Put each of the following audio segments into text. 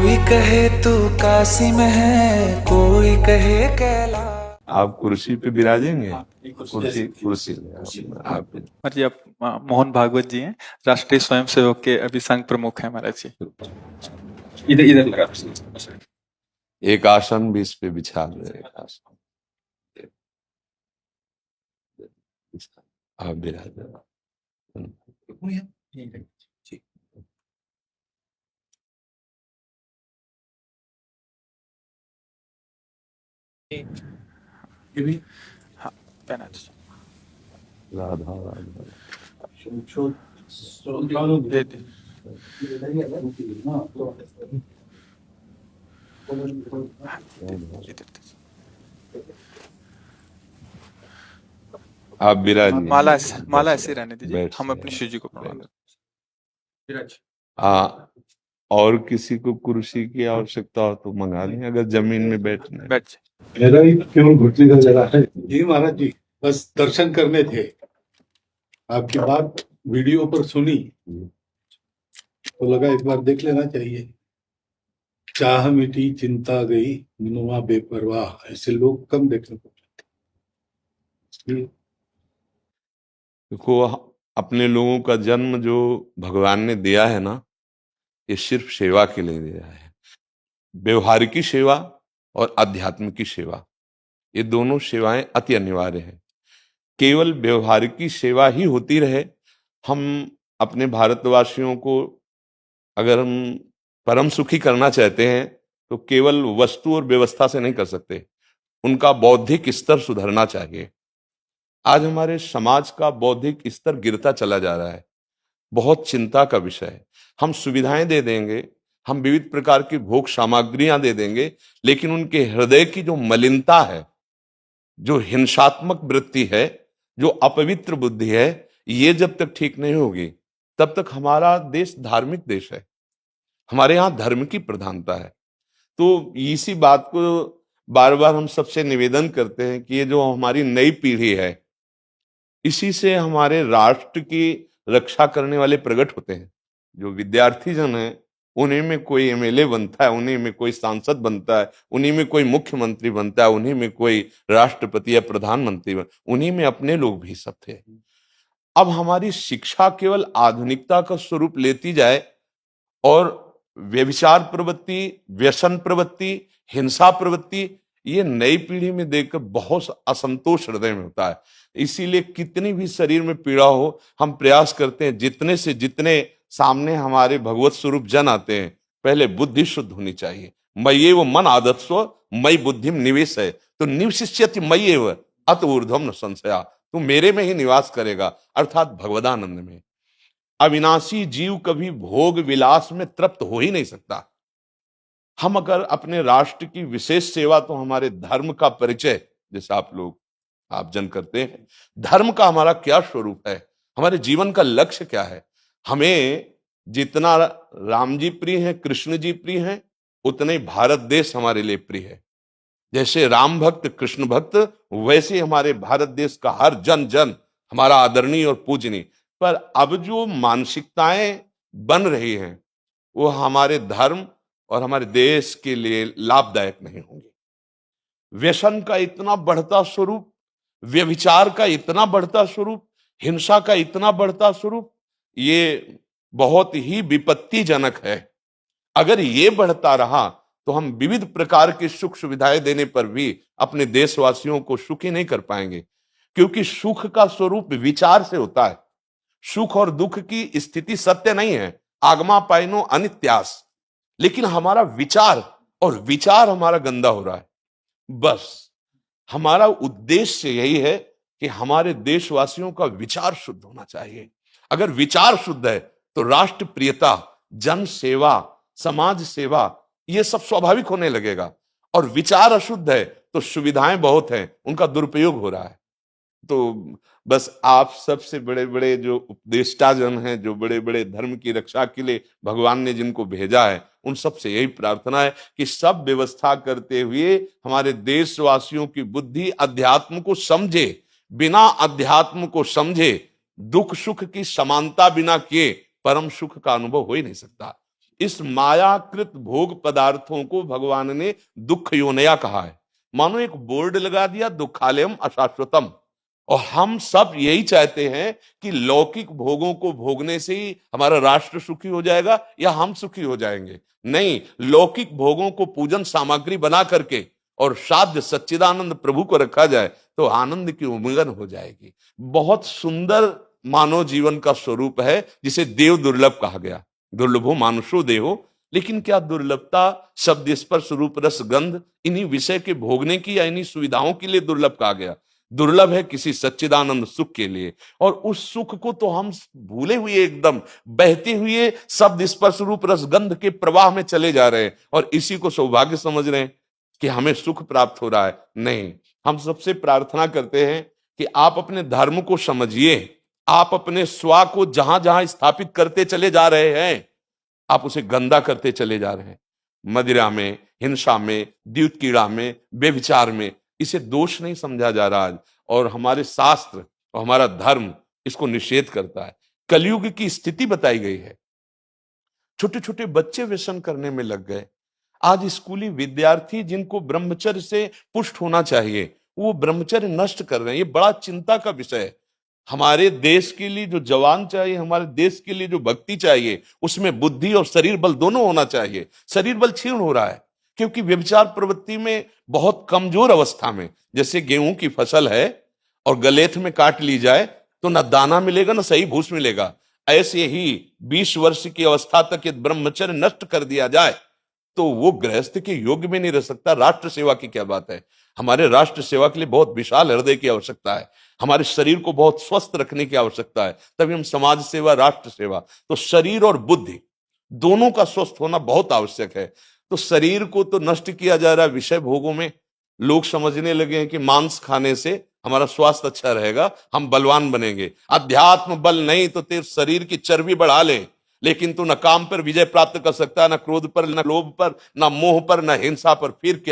कोई कहे तू काशी में है, कोई कहे कैला। आप कुर्सी पे विराजेंगे? कुर्सी कुर्सी आप जी, आप मोहन भागवत जी हैं, राष्ट्रीय स्वयंसेवक के अभी संघ प्रमुख हैं महाराज जी। इधर इधर लगा। एक आसन भी इस पे बिछा दे। एक आसन आप विराज। हाँ, पहना दीजिए। राधा राधा दे दे। इधर दीजिए। आप विराजिए। माला ऐसे रहने दीजिए, बैठ हम से अपनी शिव जी को प्रणाम करें। हाँ, और किसी को कुर्सी की आवश्यकता हो तो मंगा लें, अगर जमीन में बैठना है। बैठ जाए। मेरा ही केवल घुटने का जरा है जी महाराज जी, बस दर्शन करने थे। आपकी बात वीडियो पर सुनी तो लगा एक बार देख लेना चाहिए। चाह मिटी चिंता गई मनुआ बेपरवाह, ऐसे लोग कम देखने को मिलते। देखो, अपने लोगों का जन्म जो भगवान ने दिया है ना, ये सिर्फ सेवा के लिए दिया है। व्यवहारिकी सेवा और आध्यात्म की सेवा, ये दोनों सेवाएं अति अनिवार्य हैं। केवल व्यवहारिकी सेवा ही होती रहे, हम अपने भारतवासियों को अगर हम परम सुखी करना चाहते हैं तो केवल वस्तु और व्यवस्था से नहीं कर सकते, उनका बौद्धिक स्तर सुधरना चाहिए। आज हमारे समाज का बौद्धिक स्तर गिरता चला जा रहा है, बहुत चिंता का विषय है। हम सुविधाएं दे देंगे, हम विविध प्रकार की भोग सामग्रियां दे देंगे, लेकिन उनके हृदय की जो मलिनता है, जो हिंसात्मक वृत्ति है, जो अपवित्र बुद्धि है, ये जब तक ठीक नहीं होगी तब तक हमारा देश धार्मिक देश है, हमारे यहाँ धर्म की प्रधानता है। तो इसी बात को बार बार हम सबसे निवेदन करते हैं कि ये जो हमारी नई पीढ़ी है, इसी से हमारे राष्ट्र की रक्षा करने वाले प्रकट होते हैं। जो विद्यार्थी जन है, उन्हीं में कोई एमएलए बनता है, उन्हीं में कोई सांसद बनता है, उन्हीं में कोई मुख्यमंत्री बनता है, उन्हीं में कोई राष्ट्रपति या प्रधानमंत्री उन्हीं में अपने लोग भी सब थे। अब हमारी शिक्षा केवल आधुनिकता का स्वरूप लेती जाए और व्यभिचार प्रवृत्ति, व्यसन प्रवृत्ति, हिंसा प्रवृत्ति, ये नई पीढ़ी में देखकर बहुत असंतोष हृदय में होता है। इसीलिए कितनी भी शरीर में पीड़ा हो, हम प्रयास करते हैं जितने से जितने सामने हमारे भगवत स्वरूप जन आते हैं, पहले बुद्धि शुद्ध होनी चाहिए। मय्येव मन आदत्स्व मयि बुद्धिम निवेश है, तो निवशिष्यति मय्येव अत ऊर्ध्वम न संशया, तू मेरे में ही निवास करेगा, अर्थात भगवदानंद में। अविनाशी जीव कभी भोग विलास में तृप्त हो ही नहीं सकता। हम अगर अपने राष्ट्र की विशेष सेवा, तो हमारे धर्म का परिचय, जैसे आप जन करते हैं, धर्म का हमारा क्या स्वरूप है, हमारे जीवन का लक्ष्य क्या है। हमें जितना राम जी प्रिय हैं, कृष्ण जी प्रिय हैं, उतने ही भारत देश हमारे लिए प्रिय है। जैसे राम भक्त कृष्ण भक्त, वैसे हमारे भारत देश का हर जन जन हमारा आदरणीय और पूजनीय। पर अब जो मानसिकताएं बन रही हैं, वो हमारे धर्म और हमारे देश के लिए लाभदायक नहीं होंगे। व्यसन का इतना बढ़ता स्वरूप, व्यभिचार का इतना बढ़ता स्वरूप, हिंसा का इतना बढ़ता स्वरूप, ये बहुत ही विपत्तिजनक है। अगर ये बढ़ता रहा तो हम विविध प्रकार की सुख सुविधाएं देने पर भी अपने देशवासियों को सुखी नहीं कर पाएंगे, क्योंकि सुख का स्वरूप विचार से होता है। सुख और दुख की स्थिति सत्य नहीं है, आगमा पाइनो अनित्यास, लेकिन हमारा विचार, और विचार हमारा गंदा हो रहा है। बस हमारा उद्देश्य यही है कि हमारे देशवासियों का विचार शुद्ध होना चाहिए। अगर विचार शुद्ध है तो राष्ट्र प्रियता, जन सेवा, समाज सेवा, ये सब स्वाभाविक होने लगेगा। और विचार अशुद्ध है तो सुविधाएं बहुत हैं, उनका दुरुपयोग हो रहा है। तो बस आप सबसे बड़े बड़े जो उपदेष्टा जन हैं, जो बड़े बड़े धर्म की रक्षा के लिए भगवान ने जिनको भेजा है, उन सबसे यही प्रार्थना है कि सब व्यवस्था करते हुए हमारे देशवासियों की बुद्धि अध्यात्म को समझे। बिना अध्यात्म को समझे दुख सुख की समानता बिना किए परम सुख का अनुभव हो ही नहीं सकता। इस मायाकृत भोग पदार्थों को भगवान ने दुख योनया कहा है। मानो एक बोर्ड लगा दिया, दुखालयम अशाश्वतम। और हम सब यही चाहते हैं कि लौकिक भोगों को भोगने से ही हमारा राष्ट्र सुखी हो जाएगा या हम सुखी हो जाएंगे। नहीं, लौकिक भोगों को पूजन सामग्री बना करके और साध्य सच्चिदानंद प्रभु को रखा जाए तो आनंद की उमंगन हो जाएगी। बहुत सुंदर मानव जीवन का स्वरूप है, जिसे देव दुर्लभ कहा गया। दुर्लभो मानुषो देहो। लेकिन क्या दुर्लभता शब्द स्पर्श रूप रस गंध इन्हीं विषय के भोगने की या इन्हीं सुविधाओं के लिए दुर्लभ कहा गया? दुर्लभ है किसी सच्चिदानंद सुख के लिए। और उस सुख को तो हम भूले हुए, एकदम बहते हुए शब्द स्पर्श रूप रस गंध के प्रवाह में चले जा रहे हैं और इसी को सौभाग्य समझ रहे हैं कि हमें सुख प्राप्त हो रहा है। नहीं, हम सबसे प्रार्थना करते हैं कि आप अपने धर्म को समझिए। आप अपने स्वा को जहां जहां स्थापित करते चले जा रहे हैं, आप उसे गंदा करते चले जा रहे हैं। मदिरा में, हिंसा में, द्यूत कीड़ा में, बेविचार में, इसे दोष नहीं समझा जा रहा आज। और हमारे शास्त्र और हमारा धर्म इसको निषेध करता है। कलयुग की स्थिति बताई गई है। छोटे छोटे बच्चे व्यसन करने में लग गए। आज स्कूली विद्यार्थी जिनको ब्रह्मचर्य से पुष्ट होना चाहिए, वो ब्रह्मचर्य नष्ट कर रहे हैं। ये बड़ा चिंता का विषय है। हमारे देश के लिए जो जवान चाहिए, हमारे देश के लिए जो भक्ति चाहिए, उसमें बुद्धि और शरीर बल दोनों होना चाहिए। शरीर बल क्षीण हो रहा है क्योंकि व्यभिचार प्रवृत्ति में बहुत कमजोर अवस्था में, जैसे गेहूं की फसल है और गलेथ में काट ली जाए तो ना दाना मिलेगा ना सही भूस मिलेगा। ऐसे ही 20 वर्ष की अवस्था तक यदि ब्रह्मचर्य नष्ट कर दिया जाए तो वो गृहस्थ के योग्य में नहीं रह सकता। राष्ट्र सेवा की क्या बात है। हमारे राष्ट्र सेवा के लिए बहुत विशाल हृदय की आवश्यकता है। हमारे शरीर को बहुत स्वस्थ रखने की आवश्यकता है, तभी हम समाज सेवा, राष्ट्र सेवा। तो शरीर और बुद्धि दोनों का स्वस्थ होना बहुत आवश्यक है। तो शरीर को तो नष्ट किया जा रहा है विषय भोगों में। लोग समझने लगे हैं कि मांस खाने से हमारा स्वास्थ्य अच्छा रहेगा, हम बलवान बनेंगे। अध्यात्म बल नहीं तो तेरे शरीर की चर्बी बढ़ा ले, लेकिन तू न काम पर विजय प्राप्त कर सकता, न क्रोध पर, न लोभ पर, न मोह पर, न हिंसा पर। फिर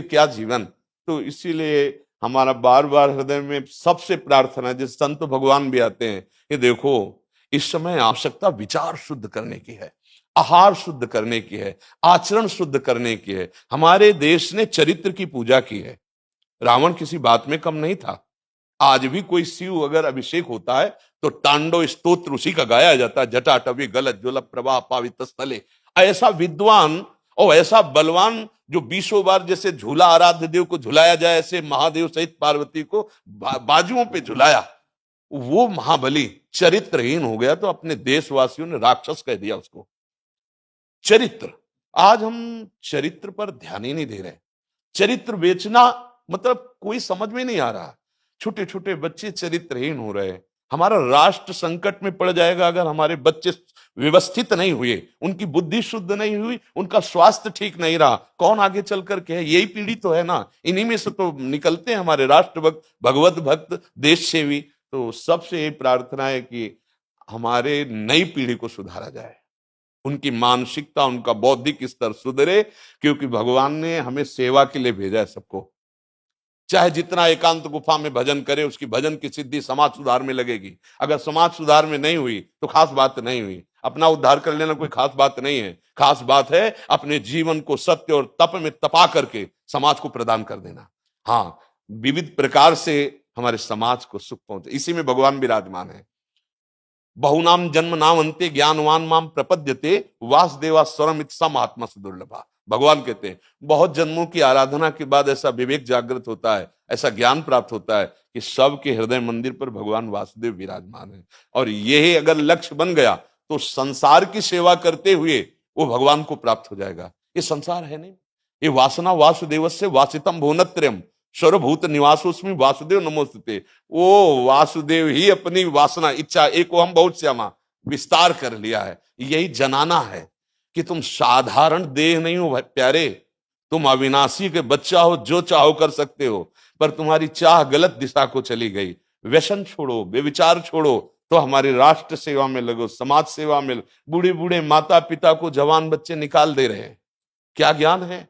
क्या जीवन। तो इसीलिए हमारा बार बार हृदय में सबसे प्रार्थना, जिस संत भगवान भी आते हैं, कि देखो इस समय आवश्यकता विचार शुद्ध करने की है, आहार शुद्ध करने की है, आचरण शुद्ध करने की है। हमारे देश ने चरित्र की पूजा की है। रावण किसी बात में कम नहीं था। आज भी कोई शिव अगर अभिषेक होता है तो तांडव स्तोत्र उसी का गाया जाता है। जटाटवी गलत ज्वल प्रवाह पावित स्थले। ऐसा विद्वान और ऐसा बलवान जो 20 बार जैसे झूला आराध्य देव को झुलाया जाए, ऐसे महादेव सहित पार्वती को बाजुओं पे झुलाया, वो महाबली चरित्रहीन हो गया तो अपने देशवासियों ने राक्षस कह दिया उसको। चरित्र, आज हम चरित्र पर ध्यान ही नहीं दे रहे। चरित्र बेचना मतलब कोई समझ में नहीं आ रहा। छोटे छोटे बच्चे चरित्रहीन हो रहे हैं। हमारा राष्ट्र संकट में पड़ जाएगा अगर हमारे बच्चे व्यवस्थित नहीं हुए, उनकी बुद्धि शुद्ध नहीं हुई, उनका स्वास्थ्य ठीक नहीं रहा। कौन आगे चल करके है? यही पीढ़ी तो है ना। इन्हीं में से तो निकलते हैं हमारे राष्ट्र भक्त, भगवत भक्त, देश सेवी। तो सबसे ये प्रार्थना है कि हमारे नई पीढ़ी को सुधारा जाए, उनकी मानसिकता, उनका बौद्धिक स्तर सुधरे, क्योंकि भगवान ने हमें सेवा के लिए भेजा है सबको। चाहे जितना एकांत गुफा में भजन करे, उसकी भजन की सिद्धि समाज सुधार में लगेगी। अगर समाज सुधार में नहीं हुई तो खास बात नहीं हुई। अपना उद्धार कर लेना कोई खास बात नहीं है। खास बात है अपने जीवन को सत्य और तप में तपा करके समाज को प्रदान कर देना। हाँ, विविध प्रकार से हमारे समाज को सुख पहुंचे, इसी में भगवान विराजमान है। बहुनाम जन्म नाम अंते ज्ञानवान माम प्रपद्यते वासुदेवा स्वरमित सम आत्मा सुदुर्लभा। भगवान कहते हैं बहुत जन्मों की आराधना के बाद ऐसा विवेक जागृत होता है, ऐसा ज्ञान प्राप्त होता है कि सबके हृदय मंदिर पर भगवान वासुदेव विराजमान है। और यही अगर लक्ष्य बन गया तो संसार की सेवा करते हुए वो भगवान को प्राप्त हो जाएगा। ये संसार है नहीं, ये वासना वासुदेवस्य वासितम भुवनत्रयम् सर्वभूत निवासोस्मि वासुदेव नमोस्तुते। वो वासुदेव ही अपनी वासना, इच्छा, एको हम बहुत श्यामा विस्तार कर लिया है। यही जनाना है कि तुम साधारण देह नहीं हो प्यारे, तुम अविनाशी के बच्चा हो, जो चाहो कर सकते हो। पर तुम्हारी चाह गलत दिशा को चली गई। व्यसन छोड़ो, बेविचार छोड़ो, तो हमारी राष्ट्र सेवा में लगो, समाज सेवा में। बूढ़े बूढ़े माता पिता को जवान बच्चे निकाल दे रहे हैं। क्या ज्ञान है?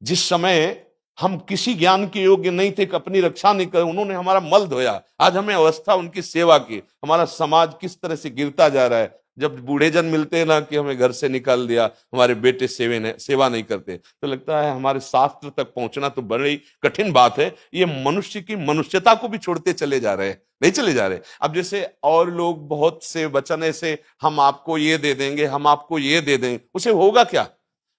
जिस समय हम किसी ज्ञान के योग्य नहीं थे कि अपनी रक्षा नहीं कर, उन्होंने हमारा मल धोया। आज हमें अवस्था उनकी सेवा की। हमारा समाज किस तरह से गिरता जा रहा है। जब बूढ़े जन मिलते हैं ना कि हमें घर से निकाल दिया, हमारे बेटे सेवा नहीं करते, तो लगता है हमारे शास्त्र तक पहुंचना तो बड़ी कठिन बात है। ये मनुष्य की मनुष्यता को भी छोड़ते चले जा रहे हैं, नहीं चले जा रहे। अब जैसे और लोग बहुत से वचन ऐसे, हम आपको ये दे देंगे, हम आपको ये दे देंगे, उसे होगा क्या?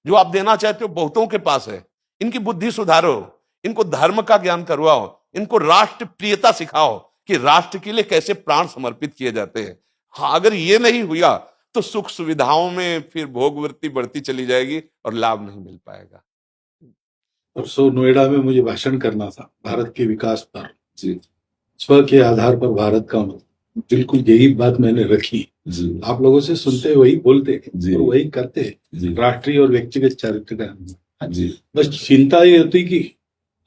जो आप देना चाहते हो बहुतों के पास है। इनकी बुद्धि सुधारो, इनको धर्म का ज्ञान करवाओ, इनको राष्ट्र प्रियता सिखाओ कि राष्ट्र के लिए कैसे प्राण समर्पित किए जाते हैं। हाँ, अगर ये नहीं हुआ तो सुख सुविधाओं में फिर भोगवृत्ति बढ़ती चली जाएगी और लाभ नहीं मिल पाएगा। परसों नोएडा में मुझे भाषण करना था भारत के विकास पर जी, स्व के आधार पर भारत का बिल्कुल यही बात मैंने रखी जी। आप लोगों से सुनते वही बोलते जी, और वही करते जी। राष्ट्रीय और व्यक्तिगत चरित्र का जी, बस चिंता ये होती कि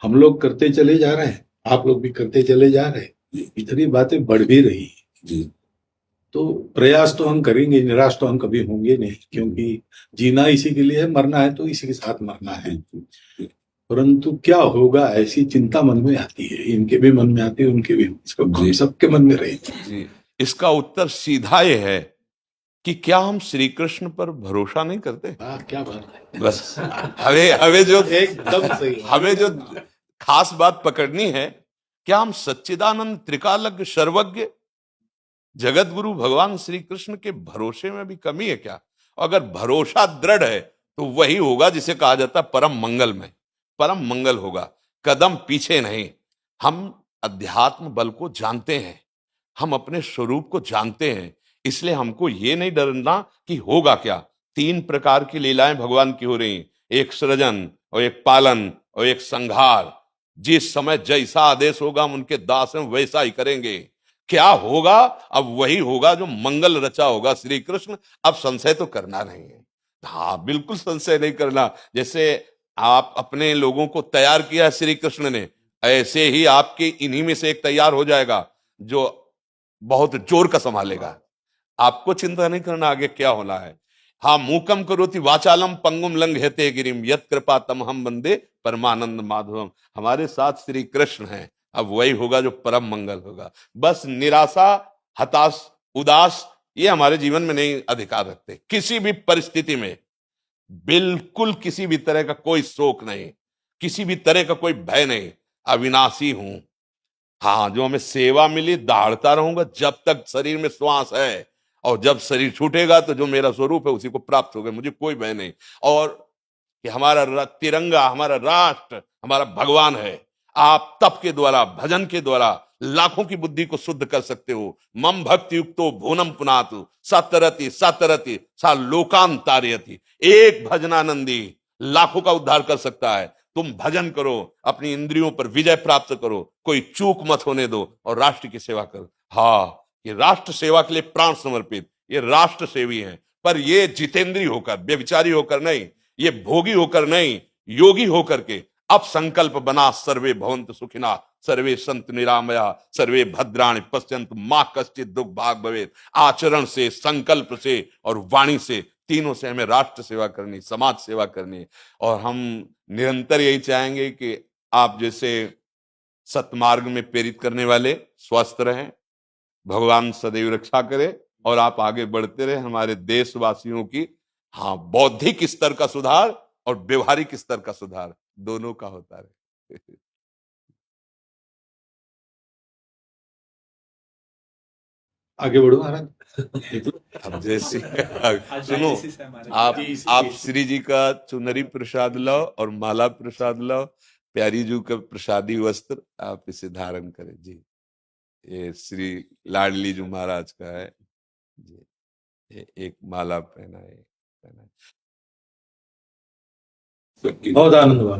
हम लोग करते चले जा रहे हैं, आप लोग भी करते चले जा रहे हैं, इतनी बातें बढ़ भी रही जी। तो प्रयास तो हम करेंगे, निराश तो हम कभी होंगे नहीं, क्योंकि जीना इसी के लिए है, मरना है तो इसी के साथ मरना है। परंतु क्या होगा ऐसी चिंता मन में आती है, इनके भी मन में आती है, उनके भी, सबके मन में रहेगी। इसका उत्तर सीधा ये है कि क्या हम श्री कृष्ण पर भरोसा नहीं करते? क्या बात है, बस हमें जो एकदम सही, हमें जो खास बात पकड़नी है, क्या हम सच्चिदानंद त्रिकालज्ञ सर्वज्ञ जगत गुरु भगवान श्री कृष्ण के भरोसे में भी कमी है क्या? अगर भरोसा दृढ़ है तो वही होगा जिसे कहा जाता है परम मंगल में, परम मंगल होगा, कदम पीछे नहीं। हम अध्यात्म बल को जानते हैं, हम अपने स्वरूप को जानते हैं, इसलिए हमको ये नहीं डरना कि होगा क्या। 3 प्रकार की लीलाएं भगवान की हो रही, एक सृजन और एक पालन और एक संहार। जिस समय जैसा आदेश होगा हम उनके दास हैं, वैसा ही करेंगे। क्या होगा? अब वही होगा जो मंगल रचा होगा श्री कृष्ण। अब संशय तो करना नहीं है, हाँ बिल्कुल संशय नहीं करना। जैसे आप अपने लोगों को तैयार किया है श्री कृष्ण ने, ऐसे ही आपके इन्हीं में से एक तैयार हो जाएगा जो बहुत जोर का संभालेगा। आपको चिंता नहीं करना आगे क्या होना है। हाँ, मूकम करोति वाचालम पंगुम लंघयते गिरिम यत् कृपा तमहम वंदे परमानंद माधवम। हमारे साथ श्री कृष्ण हैं, अब वही होगा जो परम मंगल होगा। बस निराशा, हताश, उदास ये हमारे जीवन में नहीं अधिकार रखते। किसी भी परिस्थिति में बिल्कुल किसी भी तरह का कोई शोक नहीं, किसी भी तरह का कोई भय नहीं। अविनाशी हूं, हाँ जो हमें सेवा मिली दहाड़ता रहूंगा जब तक शरीर में श्वास है, और जब शरीर छूटेगा तो जो मेरा स्वरूप है उसी को प्राप्त होगा, मुझे कोई भय नहीं। और कि हमारा तिरंगा, हमारा राष्ट्र, हमारा भगवान है। आप तप के द्वारा, भजन के द्वारा लाखों की बुद्धि को शुद्ध कर सकते हो। मम भक्ति युक्तो भुवनम पुनातु सतरति सतरति सा लोकान तारयति। एक भजनानंदी लाखों का उद्धार कर सकता है। तुम भजन करो, अपनी इंद्रियों पर विजय प्राप्त करो, कोई चूक मत होने दो और राष्ट्र की सेवा करो। हाँ, ये राष्ट्र सेवा के लिए प्राण समर्पित, ये राष्ट्र सेवी हैं, पर ये जितेंद्रीय होकर, व्यभिचारी होकर नहीं, ये भोगी होकर नहीं, योगी होकर के अब संकल्प बना सर्वे भवन्तु सुखिना सर्वे संतु निरामया सर्वे भद्राणि पश्यन्तु मां कश्चित् दुख भाग भवेत्। आचरण से, संकल्प से और वाणी से, तीनों से हमें राष्ट्र सेवा करनी, समाज सेवा करनी। और हम निरंतर यही चाहेंगे कि आप जैसे सतमार्ग में प्रेरित करने वाले स्वस्थ रहें, भगवान सदैव रक्षा करे और आप आगे बढ़ते रहे। हमारे देशवासियों की हाँ बौद्धिक स्तर का सुधार और व्यवहारिक स्तर का सुधार दोनों का होता रहे। आगे बढ़ो महाराज। अब जैसे सुनो, आप श्री जी का चुनरी प्रसाद लाओ और माला प्रसाद लाओ, प्यारी जी का प्रसादी वस्त्र आप इसे धारण करें जी। ये श्री लाडली जी महाराज का है जी, ये एक माला पहना है। बहुत आनंद हुआ,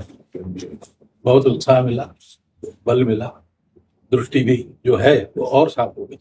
बहुत उत्साह मिला, बल मिला, दृष्टि भी जो है वो और साफ हो गई।